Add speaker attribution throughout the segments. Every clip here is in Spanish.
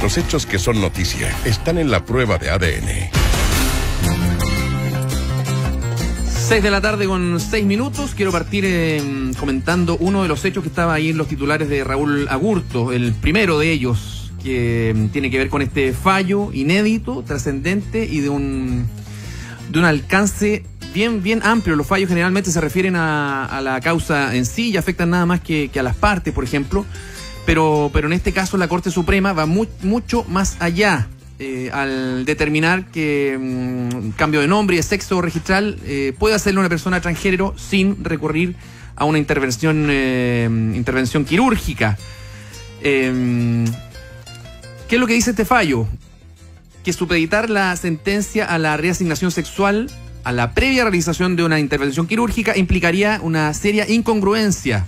Speaker 1: Los hechos que son noticia están en la prueba de ADN.
Speaker 2: 6 de la tarde con 6 minutos. Quiero partir comentando uno de los hechos que estaba ahí en los titulares de Raúl Agurto, el primero de ellos, que tiene que ver con este fallo inédito, trascendente y de un alcance bien amplio. Los fallos generalmente se refieren a la causa en sí y afectan nada más que a las partes, por ejemplo, pero en este caso la Corte Suprema va mucho más allá. Al determinar que cambio de nombre y de sexo registral puede hacerlo una persona transgénero sin recurrir a una intervención quirúrgica. ¿Qué es lo que dice este fallo? Que supeditar la sentencia a la reasignación sexual a la previa realización de una intervención quirúrgica implicaría una seria incongruencia.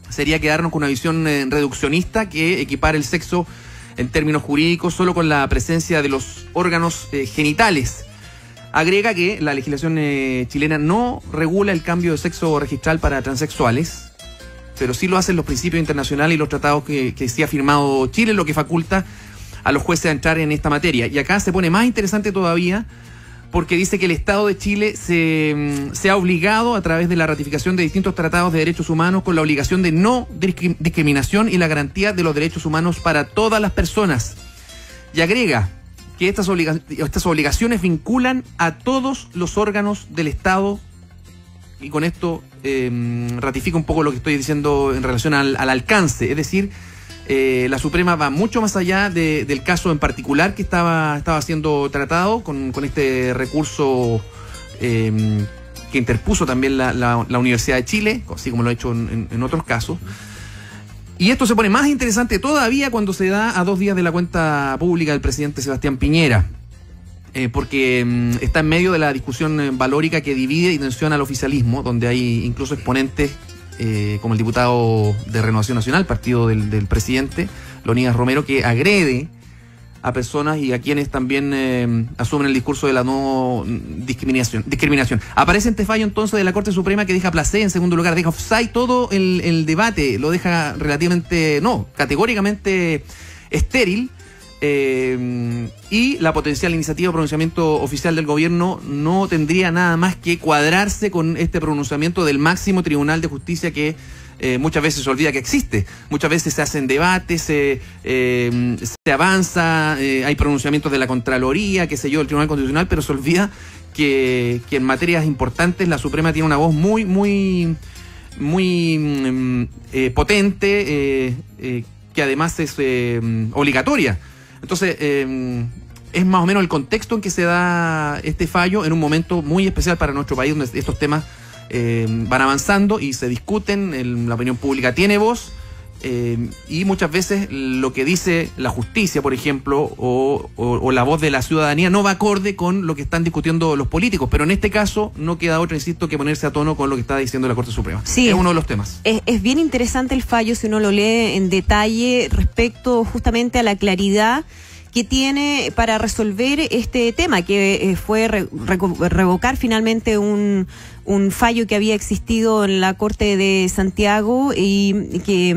Speaker 2: Sería quedarnos con una visión reduccionista que equipara el sexo en términos jurídicos solo con la presencia de los órganos genitales. Agrega que la legislación chilena no regula el cambio de sexo registral para transexuales, pero sí lo hacen los principios internacionales y los tratados que sí ha firmado Chile, lo que faculta a los jueces a entrar en esta materia. Y acá se pone más interesante todavía porque dice que el Estado de Chile se ha obligado a través de la ratificación de distintos tratados de derechos humanos con la obligación de no discriminación y la garantía de los derechos humanos para todas las personas. Y agrega que estas obligaciones vinculan a todos los órganos del Estado, y con esto ratifica un poco lo que estoy diciendo en relación al alcance, es decir, la Suprema va mucho más allá del caso en particular que estaba siendo tratado con este recurso que interpuso también la Universidad de Chile, así como lo ha hecho en otros casos. Y esto se pone más interesante todavía cuando se da a 2 días de la cuenta pública del presidente Sebastián Piñera, porque está en medio de la discusión valórica que divide y tensiona al oficialismo, donde hay incluso exponentes como el diputado de Renovación Nacional, partido del presidente, Leonidas Romero, que agrede a personas y a quienes también asumen el discurso de la no discriminación. Aparece este fallo entonces de la Corte Suprema que deja placé en segundo lugar, deja offside todo el debate, lo deja categóricamente estéril. Y la potencial iniciativa de pronunciamiento oficial del gobierno no tendría nada más que cuadrarse con este pronunciamiento del máximo tribunal de justicia que muchas veces se olvida que existe. Muchas veces se hacen debates, se avanza, hay pronunciamientos de la Contraloría, qué sé yo, del Tribunal Constitucional, pero se olvida que en materias importantes la Suprema tiene una voz muy potente, que además es obligatoria. Entonces, es más o menos el contexto en que se da este fallo en un momento muy especial para nuestro país, donde estos temas van avanzando y se discuten, la opinión pública tiene voz, y muchas veces lo que dice la justicia, por ejemplo, o la voz de la ciudadanía no va acorde con lo que están discutiendo los políticos, pero en este caso no queda otra, insisto, que ponerse a tono con lo que está diciendo la Corte Suprema. Sí, es uno de los temas.
Speaker 3: Es bien interesante el fallo si uno lo lee en detalle respecto justamente a la claridad que tiene para resolver este tema, que fue revocar finalmente un fallo que había existido en la Corte de Santiago y que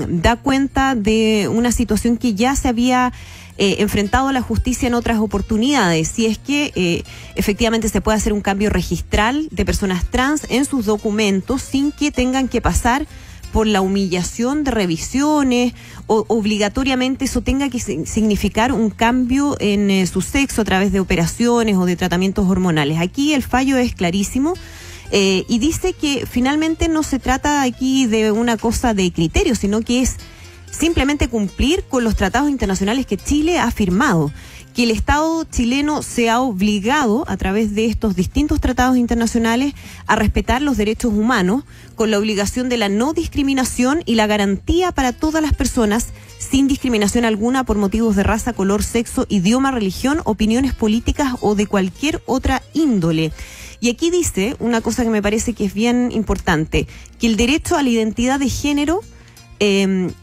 Speaker 3: da cuenta de una situación que ya se había enfrentado a la justicia en otras oportunidades, si es que efectivamente se puede hacer un cambio registral de personas trans en sus documentos sin que tengan que pasar por la humillación de revisiones o obligatoriamente eso tenga que significar un cambio en su sexo a través de operaciones o de tratamientos hormonales. Aquí el fallo es clarísimo y dice que finalmente no se trata aquí de una cosa de criterio, sino que es simplemente cumplir con los tratados internacionales que Chile ha firmado, que el Estado chileno se ha obligado a través de estos distintos tratados internacionales a respetar los derechos humanos con la obligación de la no discriminación y la garantía para todas las personas sin discriminación alguna por motivos de raza, color, sexo, idioma, religión, opiniones políticas o de cualquier otra índole. Y aquí dice una cosa que me parece que es bien importante, que el derecho a la identidad de género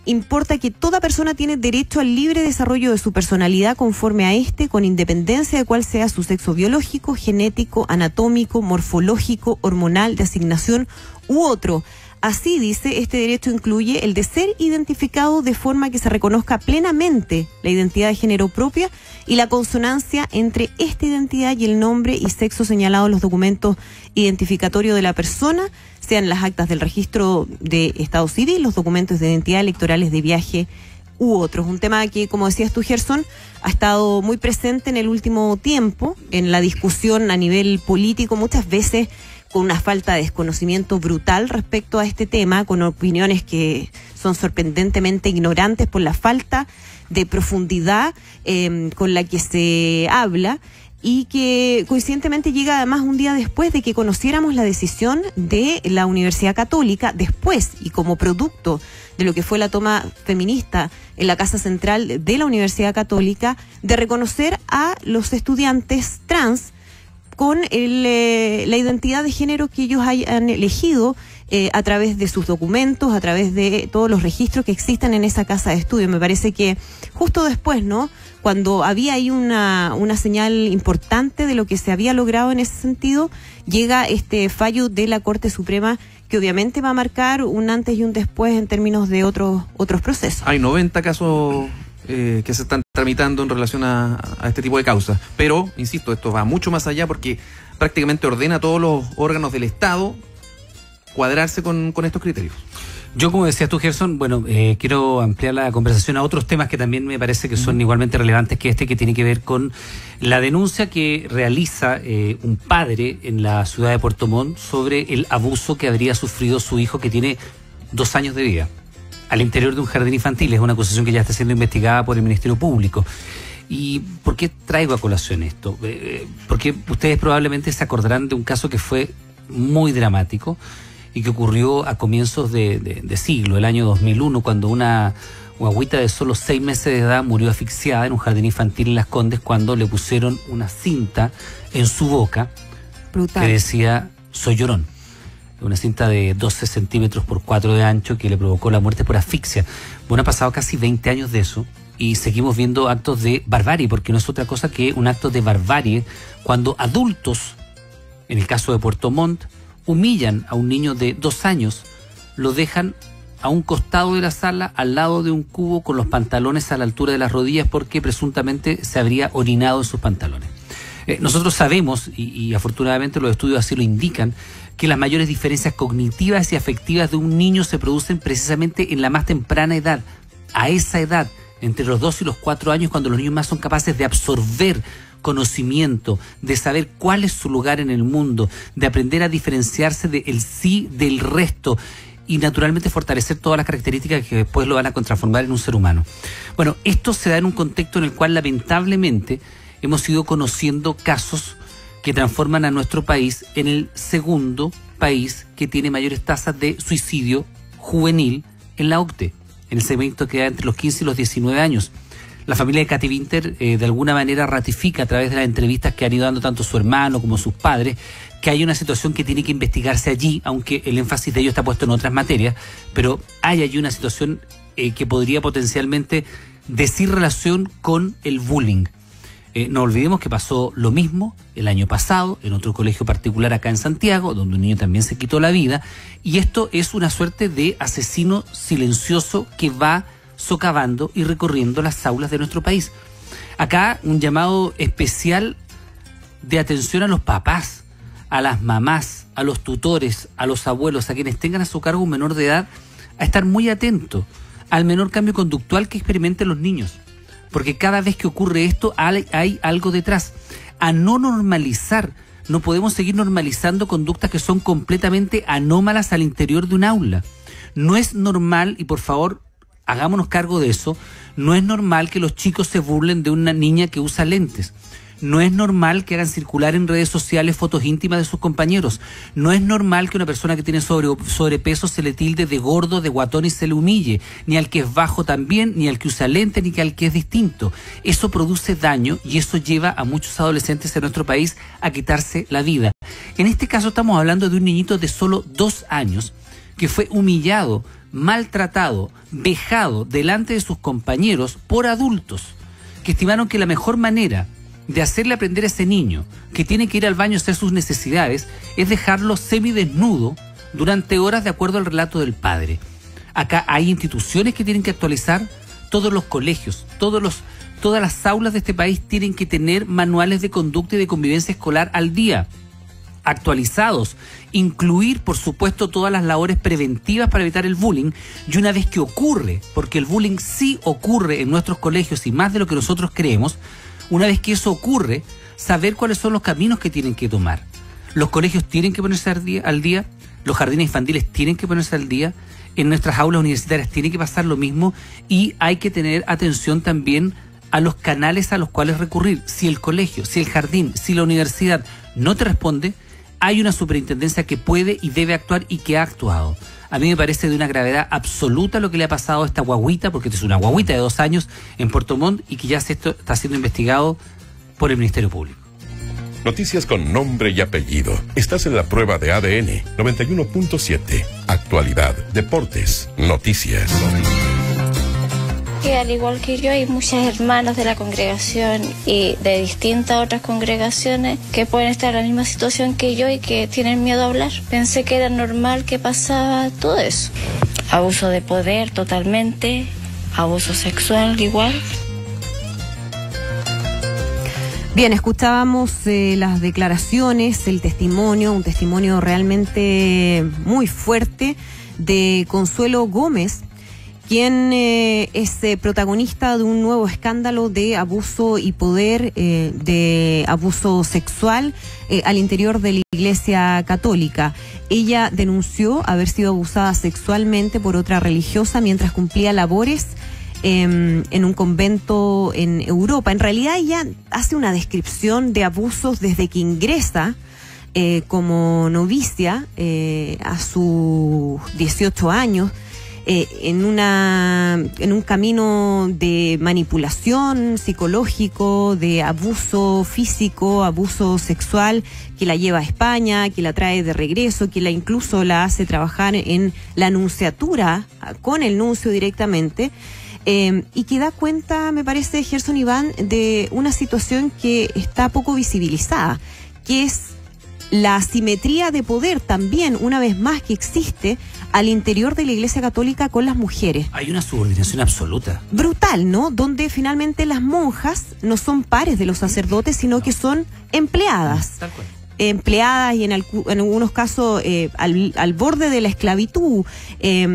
Speaker 3: importa que toda persona tiene derecho al libre desarrollo de su personalidad conforme a con independencia de cuál sea su sexo biológico, genético, anatómico, morfológico, hormonal, de asignación u otro, Así, dice, este derecho incluye el de ser identificado de forma que se reconozca plenamente la identidad de género propia y la consonancia entre esta identidad y el nombre y sexo señalado en los documentos identificatorios de la persona, sean las actas del registro de Estado Civil, los documentos de identidad electorales de viaje u otros. Un tema que, como decías tú, Gerson, ha estado muy presente en el último tiempo en la discusión a nivel político, muchas veces con una falta de desconocimiento brutal respecto a este tema, con opiniones que son sorprendentemente ignorantes por la falta de profundidad con la que se habla, y que coincidentemente llega además un día después de que conociéramos la decisión de la Universidad Católica, después y como producto de lo que fue la toma feminista en la Casa Central de la Universidad Católica, de reconocer a los estudiantes trans con la identidad de género que ellos hayan elegido a través de sus documentos, a través de todos los registros que existen en esa casa de estudio. Me parece que justo después, ¿no?, cuando había ahí una señal importante de lo que se había logrado en ese sentido, llega este fallo de la Corte Suprema que obviamente va a marcar un antes y un después en términos de otros procesos.
Speaker 2: Hay 90 casos que se están tramitando en relación a este tipo de causas. Pero, insisto, esto va mucho más allá porque prácticamente ordena a todos los órganos del Estado cuadrarse con estos criterios.
Speaker 4: Yo, como decías tú, Gerson, bueno, quiero ampliar la conversación a otros temas que también me parece que son igualmente relevantes que este, que tiene que ver con la denuncia que realiza un padre en la ciudad de Puerto Montt sobre el abuso que habría sufrido su hijo, que tiene 2 años de vida, al interior de un jardín infantil. Es una acusación que ya está siendo investigada por el Ministerio Público. ¿Y por qué traigo a colación esto? Porque ustedes probablemente se acordarán de un caso que fue muy dramático y que ocurrió a comienzos de siglo, el año 2001, cuando una guagüita de solo 6 meses de edad murió asfixiada en un jardín infantil en Las Condes cuando le pusieron una cinta en su boca. Brutal. Que decía "soy llorón". Una cinta de 12 centímetros por 4 de ancho que le provocó la muerte por asfixia. Bueno, ha pasado casi 20 años de eso y seguimos viendo actos de barbarie, porque no es otra cosa que un acto de barbarie cuando adultos, en el caso de Puerto Montt, humillan a un niño de 2 años, lo dejan a un costado de la sala, al lado de un cubo, con los pantalones a la altura de las rodillas, porque presuntamente se habría orinado en sus pantalones. Nosotros sabemos, y afortunadamente los estudios así lo indican, que las mayores diferencias cognitivas y afectivas de un niño se producen precisamente en la más temprana edad. A esa edad, entre los 2 y los 4 años, cuando los niños más son capaces de absorber conocimiento, de saber cuál es su lugar en el mundo, de aprender a diferenciarse del sí del resto y naturalmente fortalecer todas las características que después lo van a transformar en un ser humano. Bueno, esto se da en un contexto en el cual lamentablemente hemos ido conociendo casos que transforman a nuestro país en el segundo país que tiene mayores tasas de suicidio juvenil en la OCDE, en el segmento que da entre los 15 y los 19 años. La familia de Katy Winter de alguna manera ratifica a través de las entrevistas que han ido dando tanto su hermano como sus padres que hay una situación que tiene que investigarse allí, aunque el énfasis de ellos está puesto en otras materias, pero hay allí una situación que podría potencialmente decir relación con el bullying. No olvidemos que pasó lo mismo el año pasado en otro colegio particular acá en Santiago, donde un niño también se quitó la vida, y esto es una suerte de asesino silencioso que va socavando y recorriendo las aulas de nuestro país. Acá un llamado especial de atención a los papás, a las mamás, a los tutores, a los abuelos, a quienes tengan a su cargo un menor de edad, a estar muy atentos al menor cambio conductual que experimenten los niños, porque cada vez que ocurre esto hay algo detrás. A no normalizar, no podemos seguir normalizando conductas que son completamente anómalas al interior de un aula. No es normal, y por favor hagámonos cargo de eso, no es normal que los chicos se burlen de una niña que usa lentes. No es normal que hagan circular en redes sociales fotos íntimas de sus compañeros. No es normal que una persona que tiene sobrepeso se le tilde de gordo, de guatón y se le humille. Ni al que es bajo también, ni al que usa lentes, ni al que es distinto. Eso produce daño y eso lleva a muchos adolescentes en nuestro país a quitarse la vida. En este caso estamos hablando de un niñito de solo 2 años que fue humillado, maltratado, vejado delante de sus compañeros por adultos que estimaron que la mejor manera de hacerle aprender a ese niño que tiene que ir al baño a hacer sus necesidades es dejarlo semidesnudo durante horas de acuerdo al relato del padre. Acá hay instituciones que tienen que actualizar, todos los colegios, todas las aulas de este país tienen que tener manuales de conducta y de convivencia escolar al día, actualizados, incluir por supuesto todas las labores preventivas para evitar el bullying, y una vez que ocurre, porque el bullying sí ocurre en nuestros colegios y más de lo que nosotros creemos, una vez que eso ocurre, saber cuáles son los caminos que tienen que tomar. Los colegios tienen que ponerse al día, los jardines infantiles tienen que ponerse al día, en nuestras aulas universitarias tiene que pasar lo mismo, y hay que tener atención también a los canales a los cuales recurrir. Si el colegio, si el jardín, si la universidad no te responde, hay una superintendencia que puede y debe actuar y que ha actuado. A mí me parece de una gravedad absoluta lo que le ha pasado a esta guaguita, porque es una guaguita de 2 años en Puerto Montt y que ya está siendo investigado por el Ministerio Público.
Speaker 1: Noticias con nombre y apellido. Estás en la prueba de ADN 91.7. Actualidad, deportes, noticias.
Speaker 5: Que al igual que yo hay muchas hermanas de la congregación y de distintas otras congregaciones que pueden estar en la misma situación que yo y que tienen miedo a hablar. Pensé que era normal que pasaba todo eso. Abuso de poder totalmente, abuso sexual igual.
Speaker 3: Bien, escuchábamos las declaraciones, el testimonio, un testimonio realmente muy fuerte de Consuelo Gómez, quien es protagonista de un nuevo escándalo de abuso y poder, de abuso sexual al interior de la Iglesia Católica. Ella denunció haber sido abusada sexualmente por otra religiosa mientras cumplía labores en un convento en Europa. En realidad ella hace una descripción de abusos desde que ingresa como novicia a sus 18 años, en un camino de manipulación psicológico, de abuso físico, abuso sexual, que la lleva a España, que la trae de regreso, que incluso la hace trabajar en la nunciatura con el nuncio directamente. Y que da cuenta, me parece, Gerson Iván, de una situación que está poco visibilizada, que es la asimetría de poder también, una vez más, que existe al interior de la Iglesia Católica con las mujeres.
Speaker 4: Hay una subordinación absoluta.
Speaker 3: Brutal, ¿no? Donde finalmente las monjas no son pares de los sacerdotes, sino que son empleadas.
Speaker 4: Tal cual.
Speaker 3: Empleadas y en algunos casos al borde de la esclavitud,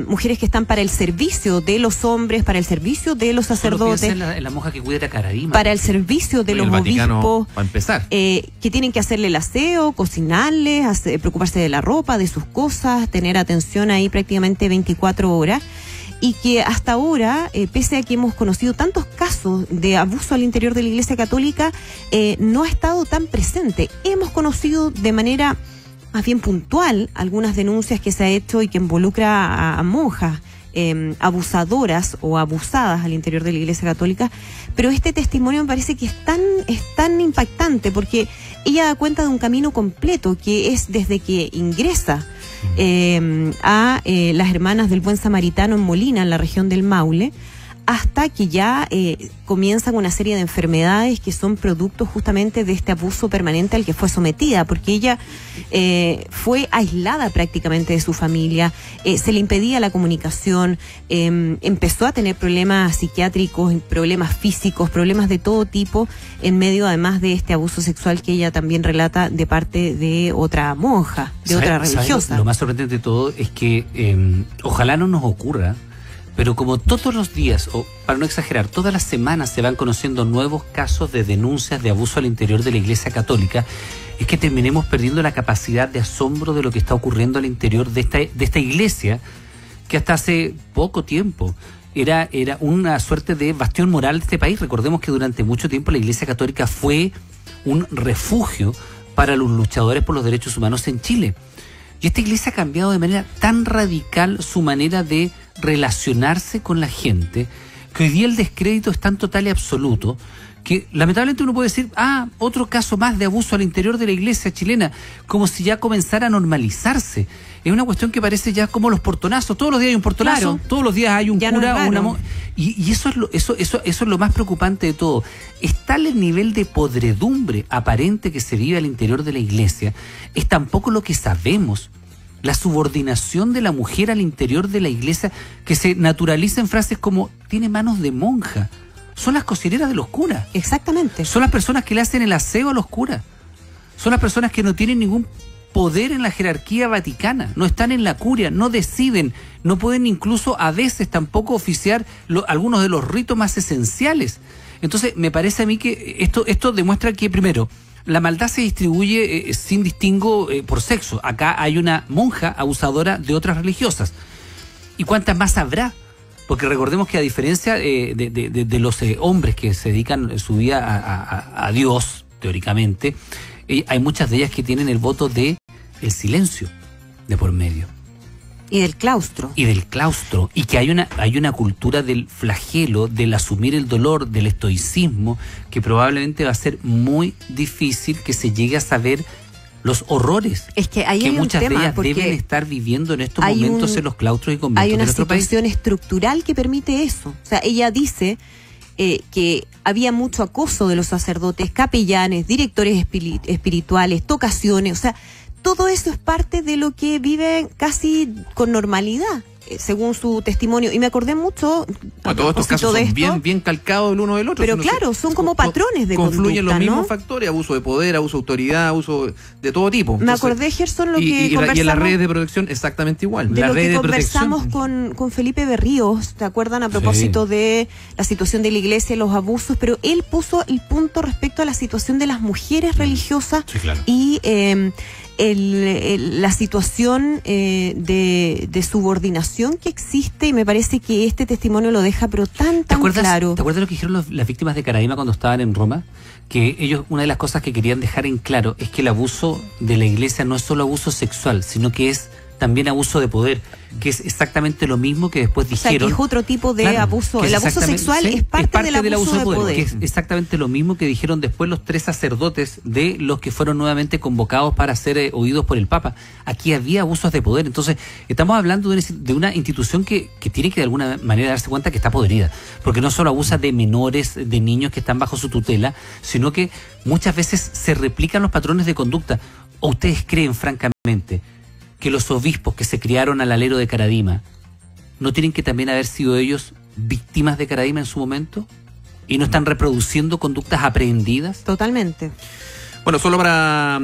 Speaker 3: mujeres que están para el servicio de los hombres, para el servicio de los sacerdotes,
Speaker 4: en la monja que cuida a Caradima,
Speaker 3: para el servicio de los obispos,
Speaker 2: para empezar,
Speaker 3: que tienen que hacerle el aseo, cocinarles, preocuparse de la ropa, de sus cosas, tener atención ahí prácticamente 24 horas. Y que hasta ahora, pese a que hemos conocido tantos casos de abuso al interior de la Iglesia Católica, no ha estado tan presente. Hemos conocido de manera más bien puntual algunas denuncias que se ha hecho y que involucra a monjas abusadoras o abusadas al interior de la Iglesia Católica, pero este testimonio me parece que es tan impactante porque ella da cuenta de un camino completo que es desde que ingresa a las Hermanas del Buen Samaritano en Molina, en la región del Maule, hasta que ya comienzan una serie de enfermedades que son producto justamente de este abuso permanente al que fue sometida, porque ella fue aislada prácticamente de su familia, se le impedía la comunicación, empezó a tener problemas psiquiátricos, problemas físicos, problemas de todo tipo, en medio además de este abuso sexual que ella también relata de parte de otra monja, de otra religiosa.
Speaker 4: Lo más sorprendente de todo es que ojalá no nos ocurra, pero como todos los días, o para no exagerar, todas las semanas se van conociendo nuevos casos de denuncias de abuso al interior de la Iglesia Católica, es que terminemos perdiendo la capacidad de asombro de lo que está ocurriendo al interior de esta iglesia, que hasta hace poco tiempo era una suerte de bastión moral de este país. Recordemos que durante mucho tiempo la Iglesia Católica fue un refugio para los luchadores por los derechos humanos en Chile. Y esta iglesia ha cambiado de manera tan radical su manera de relacionarse con la gente, que hoy día el descrédito es tan total y absoluto que lamentablemente uno puede decir, otro caso más de abuso al interior de la iglesia chilena, como si ya comenzara a normalizarse. Es una cuestión que parece ya como los portonazos, todos los días hay un portonazo, claro, todos los días hay un
Speaker 3: ya
Speaker 4: cura
Speaker 3: no
Speaker 4: o una y eso es lo más preocupante de todo. Es tal el nivel de podredumbre aparente que se vive al interior de la iglesia, es tan poco lo que sabemos. la subordinación de la mujer al interior de la iglesia, que se naturaliza en frases como tiene manos de monja. Son las cocineras de los curas.
Speaker 3: Exactamente.
Speaker 4: Son las personas que le hacen el aseo a los curas. Son las personas que no tienen ningún poder en la jerarquía vaticana, no están en la curia, no deciden, no pueden incluso a veces tampoco oficiar algunos de los ritos más esenciales. Entonces me parece a mí que esto demuestra que, primero, la maldad se distribuye sin distingo por sexo. Acá hay una monja abusadora de otras religiosas. ¿Y cuántas más habrá? Porque recordemos que a diferencia de los hombres que se dedican su vida a Dios, teóricamente, hay muchas de ellas que tienen el voto de el silencio de por medio.
Speaker 3: Y del claustro.
Speaker 4: Y que hay una cultura del flagelo, del asumir el dolor, del estoicismo, que probablemente va a ser muy difícil que se llegue a saber los horrores
Speaker 3: es que ahí hay
Speaker 4: muchas
Speaker 3: un tema,
Speaker 4: de ellas deben estar viviendo en estos momentos en los claustros y conventos
Speaker 3: de
Speaker 4: nuestro país.
Speaker 3: Hay una situación estructural que permite eso. O sea, ella dice que había mucho acoso de los sacerdotes, capellanes, directores espirituales, tocaciones, o sea, todo eso es parte de lo que viven casi con normalidad, según su testimonio. Y me acordé mucho...
Speaker 2: Todos estos casos son bien calcados el uno del otro.
Speaker 3: Pero claro, son como patrones de conducta,
Speaker 2: confluyen los mismos
Speaker 3: ¿no?
Speaker 2: factores, abuso de poder, abuso de autoridad, abuso de todo tipo.
Speaker 3: Me acordé, Gerson, lo que conversamos...
Speaker 2: Y en las redes de protección exactamente igual.
Speaker 3: De lo que conversamos con Felipe Berríos, ¿te acuerdan? A propósito de la situación de la iglesia y los abusos, pero él puso el punto respecto a la situación de las mujeres religiosas y... la situación de subordinación que existe, y me parece que este testimonio lo deja pero tan claro.
Speaker 4: ¿Te acuerdas lo que dijeron las víctimas de Caraima cuando estaban en Roma? Que ellos, una de las cosas que querían dejar en claro es que el abuso de la iglesia no es solo abuso sexual, sino que es también abuso de poder, que es exactamente lo mismo que después dijeron. O sea, que
Speaker 3: es otro tipo de abuso. El abuso sexual es parte del abuso de poder.
Speaker 4: Que es exactamente lo mismo que dijeron después los 3 sacerdotes de los que fueron nuevamente convocados para ser oídos por el Papa. Aquí había abusos de poder. Entonces, estamos hablando de una institución que tiene que de alguna manera darse cuenta que está podrida. Porque no solo abusa de menores, de niños que están bajo su tutela, sino que muchas veces se replican los patrones de conducta. ¿O ustedes creen, francamente, que los obispos que se criaron al alero de Caradima no tienen que también haber sido ellos víctimas de Caradima en su momento? ¿Y no están reproduciendo conductas aprehendidas?
Speaker 3: Totalmente.
Speaker 2: Bueno, solo para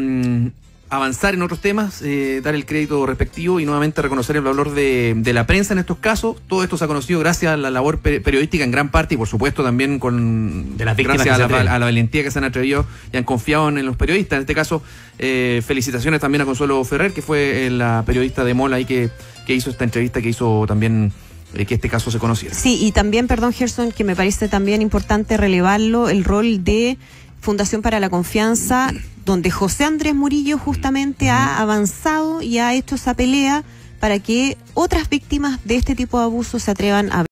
Speaker 2: avanzar en otros temas, dar el crédito respectivo y nuevamente reconocer el valor de la prensa en estos casos. Todo esto se ha conocido gracias a la labor periodística en gran parte y por supuesto también con gracias a la valentía que se han atrevido y han confiado en los periodistas. En este caso, felicitaciones también a Consuelo Ferrer, que fue la periodista de Mola y que hizo esta entrevista, que hizo también que este caso se conociera.
Speaker 3: Sí, y también, perdón, Gerson, que me parece también importante relevarlo, el rol de Fundación para la Confianza, donde José Andrés Murillo justamente ha avanzado y ha hecho esa pelea para que otras víctimas de este tipo de abusos se atrevan a